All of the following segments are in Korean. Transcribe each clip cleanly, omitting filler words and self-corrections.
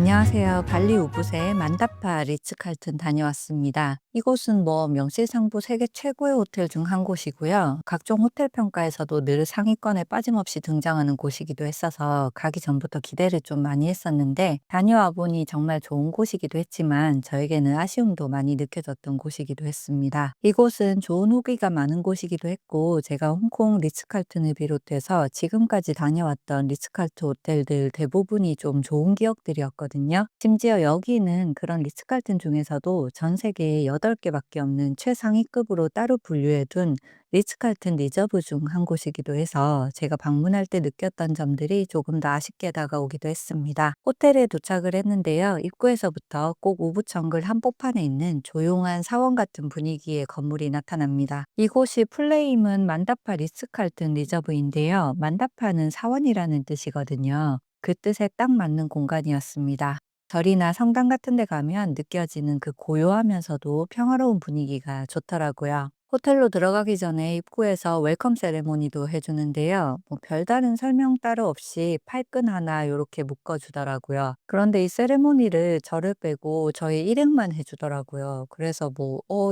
안녕하세요. 발리 우붓의 만다파 리츠칼튼 다녀왔습니다. 이곳은 명실상부 세계 최고의 호텔 중 한 곳이고요. 각종 호텔 평가에서도 늘 상위권에 빠짐없이 등장하는 곳이기도 했어서 가기 전부터 기대를 좀 많이 했었는데 다녀와 보니 정말 좋은 곳이기도 했지만 저에게는 아쉬움도 많이 느껴졌던 곳이기도 했습니다. 이곳은 좋은 후기가 많은 곳이기도 했고 제가 홍콩 리츠칼튼을 비롯해서 지금까지 다녀왔던 리츠칼튼 호텔들 대부분이 좀 좋은 기억들이었거든요. 심지어 여기는 그런 리츠칼튼 중에서도 전 세계에 8개밖에 없는 최상위급으로 따로 분류해둔 리츠칼튼 리저브 중 한 곳이기도 해서 제가 방문할 때 느꼈던 점들이 조금 더 아쉽게 다가오기도 했습니다. 호텔에 도착을 했는데요. 입구에서부터 꼭 우붓 정글 한복판에 있는 조용한 사원 같은 분위기의 건물이 나타납니다. 이곳이 플레임은 만다파 리츠칼튼 리저브인데요. 만다파는 사원이라는 뜻이거든요. 그 뜻에 딱 맞는 공간이었습니다. 절이나 성당 같은 데 가면 느껴지는 그 고요하면서도 평화로운 분위기가 좋더라고요. 호텔로 들어가기 전에 입구에서 웰컴 세레모니도 해주는데요. 별다른 설명 따로 없이 팔끈 하나 요렇게 묶어주더라고요. 그런데 이 세레모니를 저를 빼고 저희 일행만 해주더라고요. 그래서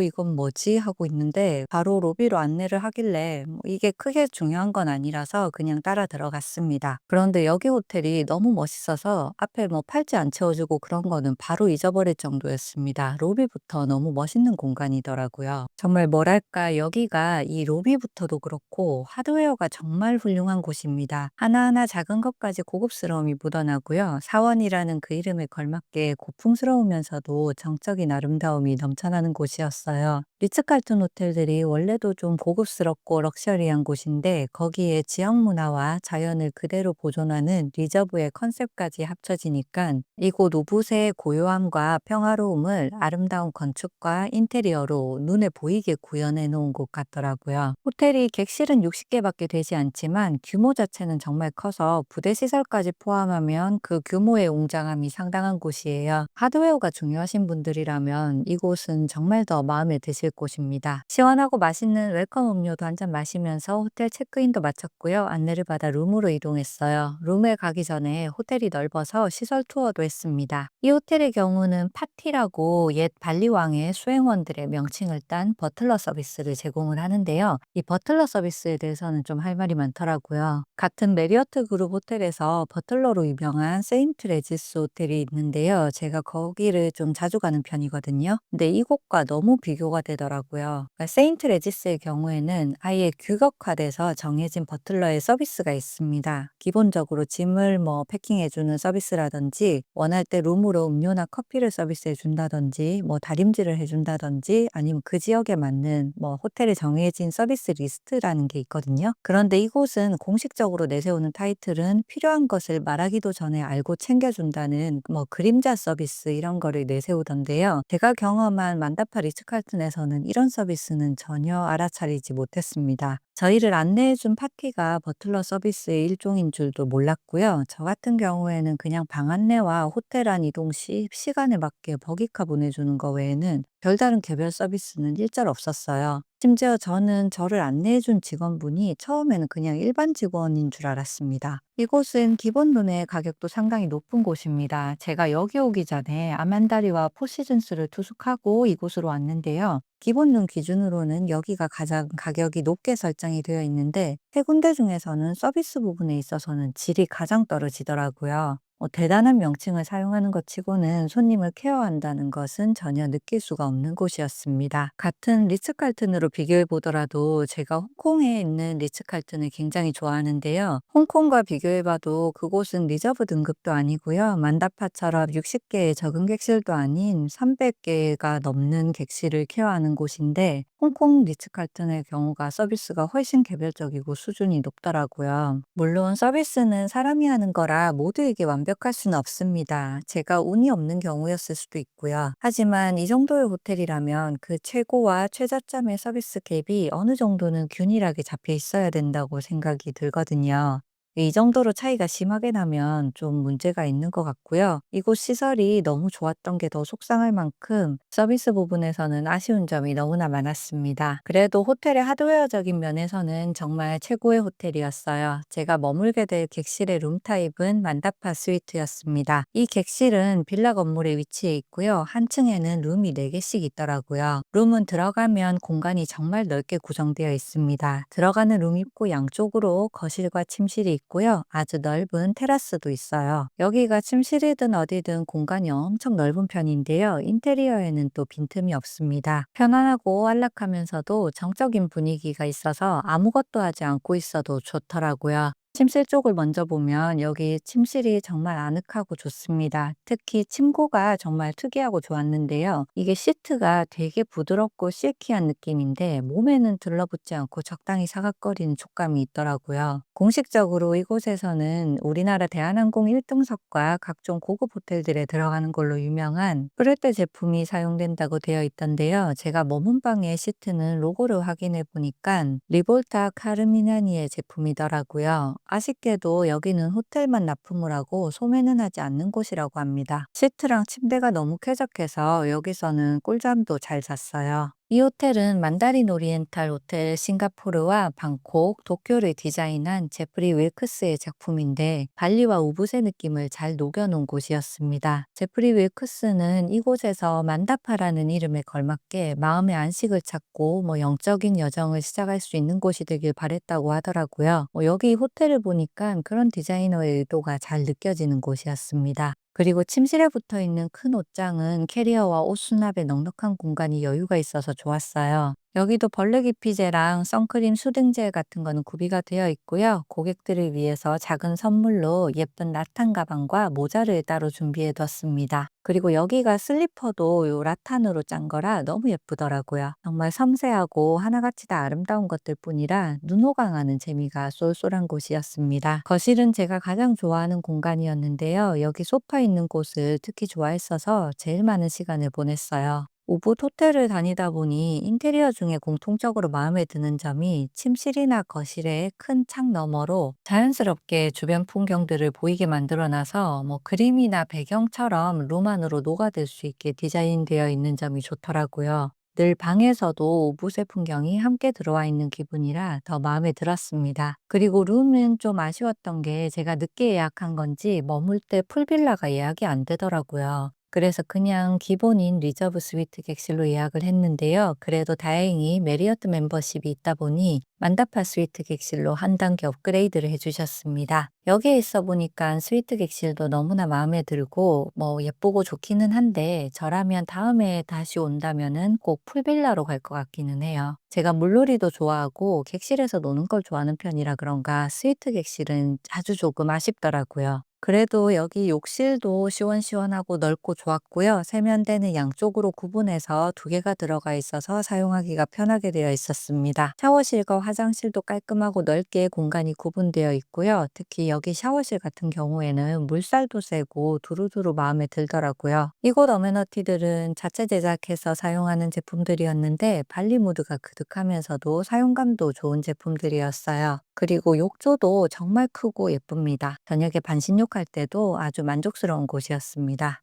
이건 뭐지? 하고 있는데 바로 로비로 안내를 하길래 이게 크게 중요한 건 아니라서 그냥 따라 들어갔습니다. 그런데 여기 호텔이 너무 멋있어서 앞에 팔찌 안 채워주고 그런 거는 바로 잊어버릴 정도였습니다. 로비부터 너무 멋있는 공간이더라고요. 정말 뭐랄까 여기가 이 로비부터도 그렇고 하드웨어가 정말 훌륭한 곳입니다. 하나하나 작은 것까지 고급스러움이 묻어나고요. 사원이라는 그 이름에 걸맞게 고풍스러우면서도 정적인 아름다움이 넘쳐나는 곳이었어요. 리츠칼튼 호텔들이 원래도 좀 고급스럽고 럭셔리한 곳인데 거기에 지역 문화와 자연을 그대로 보존하는 리저브의 컨셉까지 합쳐지니까 이곳 우붓의 고요함과 평화로움을 아름다운 건축과 인테리어로 눈에 보이게 구현해 놓은 곳 같더라고요. 호텔이 객실은 60개밖에 되지 않지만 규모 자체는 정말 커서 부대 시설까지 포함하면 그 규모의 웅장함이 상당한 곳이에요. 하드웨어가 중요하신 분들이라면 이곳은 정말 더 마음에 드실 곳입니다. 시원하고 맛있는 웰컴 음료도 한 잔 마시면서 호텔 체크인도 마쳤고요. 안내를 받아 룸으로 이동했어요. 룸에 가기 전에 호텔이 넓어서 시설 투어도 했습니다. 이 호텔의 경우는 파티라고 옛 발리왕의 수행원들의 명칭을 딴 버틀러 서비스를 제공을 하는데요. 이 버틀러 서비스에 대해서는 좀 할 말이 많더라고요. 같은 메리어트 그룹 호텔에서 버틀러로 유명한 세인트 레지스 호텔이 있는데요. 제가 거기를 좀 자주 가는 편이거든요. 근데 이곳과 너무 비교가 되더라고요. 그러니까 세인트 레지스의 경우에는 아예 규격화돼서 정해진 버틀러의 서비스가 있습니다. 기본적으로 짐을 패킹해주는 서비스라든지 원할 때 룸으로 음료나 커피를 서비스해 준다든지 다림질을 해준다든지 아니면 그 지역에 맞는 호텔에 정해진 서비스 리스트라는 게 있거든요. 그런데 이곳은 공식적으로 내세우는 타이틀은 필요한 것을 말하기도 전에 알고 챙겨준다는 그림자 서비스 이런 거를 내세우던데요. 제가 경험한 만다파 리츠칼튼에서는 이런 서비스는 전혀 알아차리지 못했습니다. 저희를 안내해준 파티가 버틀러 서비스의 일종인 줄도 몰랐고요. 저 같은 경우에는 그냥 방 안내와 호텔 안 이동 시간에 맞게 버기카 보내주는 거 외에는 별다른 개별 서비스는 일절 없었어요. 심지어 저는 저를 안내해준 직원분이 처음에는 그냥 일반 직원인 줄 알았습니다. 이곳은 기본 룸의 가격도 상당히 높은 곳입니다. 제가 여기 오기 전에 아만다리와 포시즌스를 투숙하고 이곳으로 왔는데요. 기본 룸 기준으로는 여기가 가장 가격이 높게 설정이 되어 있는데 세 군데 중에서는 서비스 부분에 있어서는 질이 가장 떨어지더라고요. 대단한 명칭을 사용하는 것 치고는 손님을 케어한다는 것은 전혀 느낄 수가 없는 곳이었습니다. 같은 리츠칼튼으로 비교해 보더라도 제가 홍콩에 있는 리츠칼튼을 굉장히 좋아하는데요. 홍콩과 비교해 봐도 그곳은 리저브 등급도 아니고요. 만다파처럼 60개의 적은 객실도 아닌 300개가 넘는 객실을 케어하는 곳인데 홍콩 리츠칼튼의 경우가 서비스가 훨씬 개별적이고 수준이 높더라고요. 물론 서비스는 사람이 하는 거라 모두에게 완벽할 수는 없습니다. 제가 운이 없는 경우였을 수도 있고요. 하지만 이 정도의 호텔이라면 그 최고와 최저점의 서비스 갭이 어느 정도는 균일하게 잡혀 있어야 된다고 생각이 들거든요. 이 정도로 차이가 심하게 나면 좀 문제가 있는 것 같고요. 이곳 시설이 너무 좋았던 게 더 속상할 만큼 서비스 부분에서는 아쉬운 점이 너무나 많았습니다. 그래도 호텔의 하드웨어적인 면에서는 정말 최고의 호텔이었어요. 제가 머물게 될 객실의 룸 타입은 만다파 스위트였습니다. 이 객실은 빌라 건물에 위치해 있고요. 한 층에는 룸이 4개씩 있더라고요. 룸은 들어가면 공간이 정말 넓게 구성되어 있습니다. 들어가는 룸 입구 양쪽으로 거실과 침실이 있고요. 아주 넓은 테라스도 있어요. 여기가 침실이든 어디든 공간이 엄청 넓은 편인데요. 인테리어에는 또 빈틈이 없습니다. 편안하고 안락하면서도 정적인 분위기가 있어서 아무것도 하지 않고 있어도 좋더라고요. 침실 쪽을 먼저 보면 여기 침실이 정말 아늑하고 좋습니다. 특히 침구가 정말 특이하고 좋았는데요. 이게 시트가 되게 부드럽고 실키한 느낌인데 몸에는 들러붙지 않고 적당히 사각거리는 촉감이 있더라고요. 공식적으로 이곳에서는 우리나라 대한항공 1등석과 각종 고급 호텔들에 들어가는 걸로 유명한 프레테 제품이 사용된다고 되어 있던데요. 제가 머문 방의 시트는 로고를 확인해 보니까 리볼타 카르미나니의 제품이더라고요. 아쉽게도 여기는 호텔만 납품을 하고 소매는 하지 않는 곳이라고 합니다. 시트랑 침대가 너무 쾌적해서 여기서는 꿀잠도 잘 잤어요. 이 호텔은 만다린 오리엔탈 호텔 싱가포르와 방콕, 도쿄를 디자인한 제프리 윌크스의 작품인데 발리와 우붓의 느낌을 잘 녹여놓은 곳이었습니다. 제프리 윌크스는 이곳에서 만다파라는 이름에 걸맞게 마음의 안식을 찾고 영적인 여정을 시작할 수 있는 곳이 되길 바랬다고 하더라고요. 여기 호텔을 보니까 그런 디자이너의 의도가 잘 느껴지는 곳이었습니다. 그리고 침실에 붙어 있는 큰 옷장은 캐리어와 옷 수납에 넉넉한 공간이 여유가 있어서 좋았어요. 여기도 벌레 기피제랑 선크림 수딩젤 같은 거는 구비가 되어 있고요. 고객들을 위해서 작은 선물로 예쁜 라탄 가방과 모자를 따로 준비해 뒀습니다. 그리고 여기가 슬리퍼도 요 라탄으로 짠 거라 너무 예쁘더라고요. 정말 섬세하고 하나같이 다 아름다운 것들 뿐이라 눈호강하는 재미가 쏠쏠한 곳이었습니다. 거실은 제가 가장 좋아하는 공간이었는데요. 여기 소파 있는 곳을 특히 좋아했어서 제일 많은 시간을 보냈어요. 우붓 호텔을 다니다 보니 인테리어 중에 공통적으로 마음에 드는 점이 침실이나 거실에 큰 창 너머로 자연스럽게 주변 풍경들을 보이게 만들어놔서 그림이나 배경처럼 룸 안으로 녹아들 수 있게 디자인되어 있는 점이 좋더라고요. 늘 방에서도 우붓의 풍경이 함께 들어와 있는 기분이라 더 마음에 들었습니다. 그리고 룸은 좀 아쉬웠던 게 제가 늦게 예약한 건지 머물 때 풀빌라가 예약이 안 되더라고요. 그래서 그냥 기본인 리저브 스위트 객실로 예약을 했는데요. 그래도 다행히 메리어트 멤버십이 있다 보니 만다파 스위트 객실로 한 단계 업그레이드를 해주셨습니다. 여기에 있어 보니까 스위트 객실도 너무나 마음에 들고 예쁘고 좋기는 한데 저라면 다음에 다시 온다면은 꼭 풀빌라로 갈 것 같기는 해요. 제가 물놀이도 좋아하고 객실에서 노는 걸 좋아하는 편이라 그런가 스위트 객실은 아주 조금 아쉽더라고요. 그래도 여기 욕실도 시원시원하고 넓고 좋았고요. 세면대는 양쪽으로 구분해서 2개가 들어가 있어서 사용하기가 편하게 되어 있었습니다. 샤워실과 화장실도 깔끔하고 넓게 공간이 구분되어 있고요. 특히 여기 샤워실 같은 경우에는 물살도 세고 두루두루 마음에 들더라고요. 이곳 어메너티들은 자체 제작해서 사용하는 제품들이었는데 발리 무드가 그득하면서도 사용감도 좋은 제품들이었어요. 그리고 욕조도 정말 크고 예쁩니다. 저녁에 반신욕할 때도 아주 만족스러운 곳이었습니다.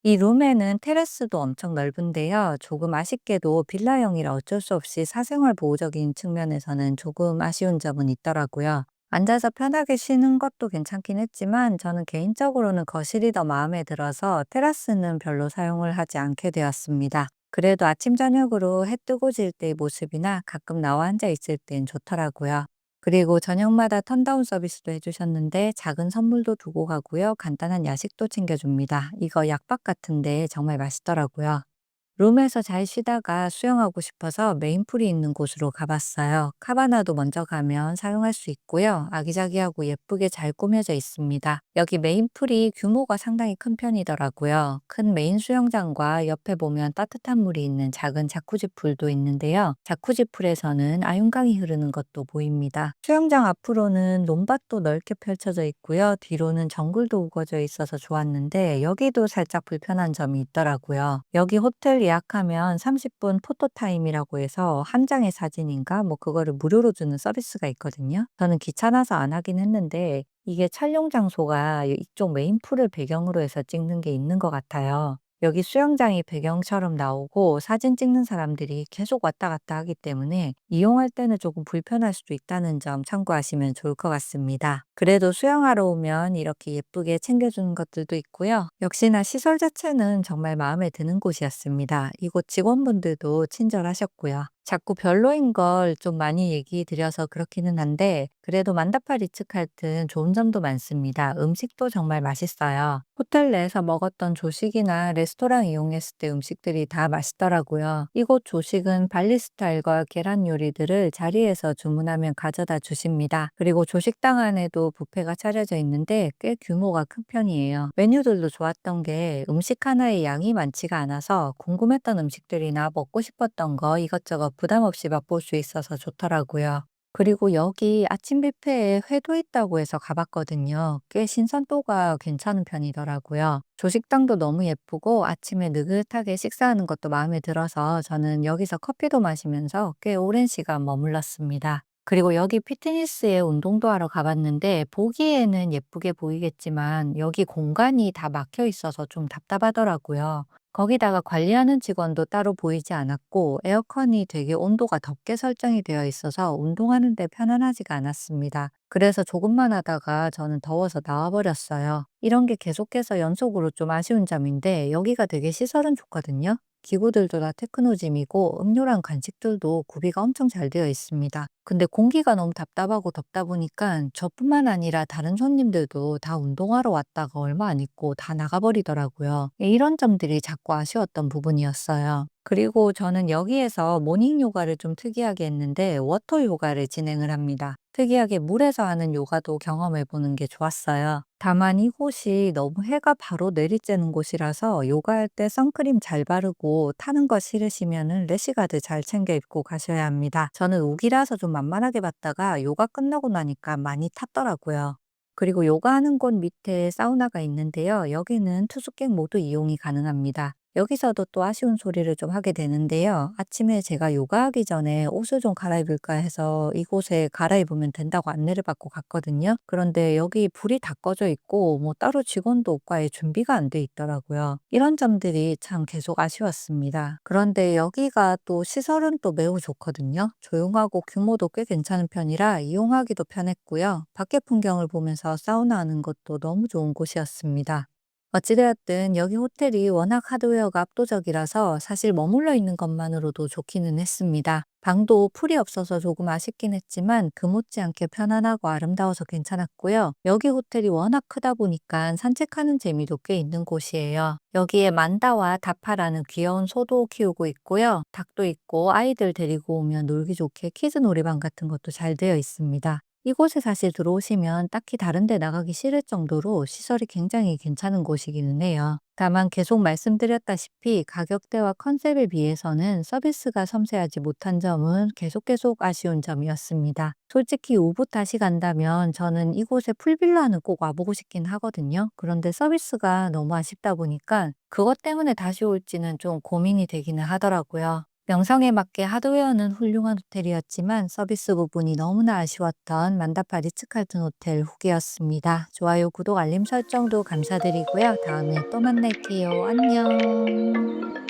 이 룸에는 테라스도 엄청 넓은데요. 조금 아쉽게도 빌라형이라 어쩔 수 없이 사생활 보호적인 측면에서는 조금 아쉬운 점은 있더라고요. 앉아서 편하게 쉬는 것도 괜찮긴 했지만 저는 개인적으로는 거실이 더 마음에 들어서 테라스는 별로 사용을 하지 않게 되었습니다. 그래도 아침 저녁으로 해 뜨고 질 때의 모습이나 가끔 나와 앉아 있을 땐 좋더라고요. 그리고 저녁마다 턴다운 서비스도 해주셨는데 작은 선물도 두고 가고요. 간단한 야식도 챙겨줍니다. 이거 약밥 같은데 정말 맛있더라고요. 룸에서 잘 쉬다가 수영하고 싶어서 메인풀이 있는 곳으로 가봤어요. 카바나도 먼저 가면 사용할 수 있고요. 아기자기하고 예쁘게 잘 꾸며져 있습니다. 여기 메인풀이 규모가 상당히 큰 편이더라고요. 큰 메인 수영장과 옆에 보면 따뜻한 물이 있는 작은 자쿠지 풀도 있는데요. 자쿠지 풀에서는 아윤강이 흐르는 것도 보입니다. 수영장 앞으로는 논밭도 넓게 펼쳐져 있고요. 뒤로는 정글도 우거져 있어서 좋았는데 여기도 살짝 불편한 점이 있더라고요. 여기 호텔 예약하면 30분 포토타임이라고 해서 한 장의 사진인가 뭐 그거를 무료로 주는 서비스가 있거든요. 저는 귀찮아서 안 하긴 했는데 이게 촬영 장소가 이쪽 메인 풀을 배경으로 해서 찍는 게 있는 것 같아요. 여기 수영장이 배경처럼 나오고 사진 찍는 사람들이 계속 왔다 갔다 하기 때문에 이용할 때는 조금 불편할 수도 있다는 점 참고하시면 좋을 것 같습니다. 그래도 수영하러 오면 이렇게 예쁘게 챙겨주는 것들도 있고요. 역시나 시설 자체는 정말 마음에 드는 곳이었습니다. 이곳 직원분들도 친절하셨고요. 자꾸 별로인 걸 좀 많이 얘기 드려서 그렇기는 한데 그래도 만다파 리츠칼튼 좋은 점도 많습니다. 음식도 정말 맛있어요. 호텔 내에서 먹었던 조식이나 레스토랑 이용했을 때 음식들이 다 맛있더라고요. 이곳 조식은 발리 스타일과 계란 요리들을 자리에서 주문하면 가져다 주십니다. 그리고 조식당 안에도 뷔페가 차려져 있는데 꽤 규모가 큰 편이에요. 메뉴들도 좋았던 게 음식 하나에 양이 많지가 않아서 궁금했던 음식들이나 먹고 싶었던 거 이것저것 부담 없이 맛볼 수 있어서 좋더라고요. 그리고 여기 아침 뷔페에 회도 있다고 해서 가봤거든요. 꽤 신선도가 괜찮은 편이더라고요. 조식당도 너무 예쁘고 아침에 느긋하게 식사하는 것도 마음에 들어서 저는 여기서 커피도 마시면서 꽤 오랜 시간 머물렀습니다. 그리고 여기 피트니스에 운동도 하러 가봤는데 보기에는 예쁘게 보이겠지만 여기 공간이 다 막혀 있어서 좀 답답하더라고요. 거기다가 관리하는 직원도 따로 보이지 않았고 에어컨이 되게 온도가 덥게 설정이 되어 있어서 운동하는 데 편안하지가 않았습니다. 그래서 조금만 하다가 저는 더워서 나와버렸어요. 이런 게 계속해서 연속으로 좀 아쉬운 점인데 여기가 되게 시설은 좋거든요. 기구들도 다 테크노짐이고 음료랑 간식들도 구비가 엄청 잘 되어 있습니다. 근데 공기가 너무 답답하고 덥다 보니까 저뿐만 아니라 다른 손님들도 다 운동하러 왔다가 얼마 안 있고 다 나가버리더라고요. 이런 점들이 자꾸 아쉬웠던 부분이었어요. 그리고 저는 여기에서 모닝 요가를 좀 특이하게 했는데 워터 요가를 진행을 합니다. 특이하게 물에서 하는 요가도 경험해 보는 게 좋았어요. 다만 이곳이 너무 해가 바로 내리쬐는 곳이라서 요가할 때 선크림 잘 바르고 타는 거 싫으시면은 래시가드 잘 챙겨 입고 가셔야 합니다. 저는 우기라서 좀 만만하게 봤다가 요가 끝나고 나니까 많이 탔더라고요. 그리고 요가하는 곳 밑에 사우나가 있는데요. 여기는 투숙객 모두 이용이 가능합니다. 여기서도 또 아쉬운 소리를 좀 하게 되는데요. 아침에 제가 요가하기 전에 옷을 좀 갈아입을까 해서 이곳에 갈아입으면 된다고 안내를 받고 갔거든요. 그런데 여기 불이 다 꺼져 있고 뭐 따로 직원도 없고 아예 준비가 안 돼 있더라고요. 이런 점들이 참 계속 아쉬웠습니다. 그런데 여기가 또 시설은 또 매우 좋거든요. 조용하고 규모도 꽤 괜찮은 편이라 이용하기도 편했고요. 밖에 풍경을 보면서 사우나 하는 것도 너무 좋은 곳이었습니다. 어찌되었든 여기 호텔이 워낙 하드웨어가 압도적이라서 사실 머물러 있는 것만으로도 좋기는 했습니다. 방도 풀이 없어서 조금 아쉽긴 했지만 그 못지않게 편안하고 아름다워서 괜찮았고요. 여기 호텔이 워낙 크다 보니까 산책하는 재미도 꽤 있는 곳이에요. 여기에 만다와 다파라는 귀여운 소도 키우고 있고요. 닭도 있고 아이들 데리고 오면 놀기 좋게 키즈 놀이방 같은 것도 잘 되어 있습니다. 이곳에 사실 들어오시면 딱히 다른 데 나가기 싫을 정도로 시설이 굉장히 괜찮은 곳이기는 해요. 다만 계속 말씀드렸다시피 가격대와 컨셉에 비해서는 서비스가 섬세하지 못한 점은 계속 아쉬운 점이었습니다. 솔직히 우붓 다시 간다면 저는 이곳에 풀빌라는 꼭 와보고 싶긴 하거든요. 그런데 서비스가 너무 아쉽다 보니까 그것 때문에 다시 올지는 좀 고민이 되기는 하더라고요. 명성에 맞게 하드웨어는 훌륭한 호텔이었지만 서비스 부분이 너무나 아쉬웠던 만다파 리츠칼튼 호텔 후기였습니다. 좋아요, 구독, 알림 설정도 감사드리고요. 다음에 또 만날게요. 안녕.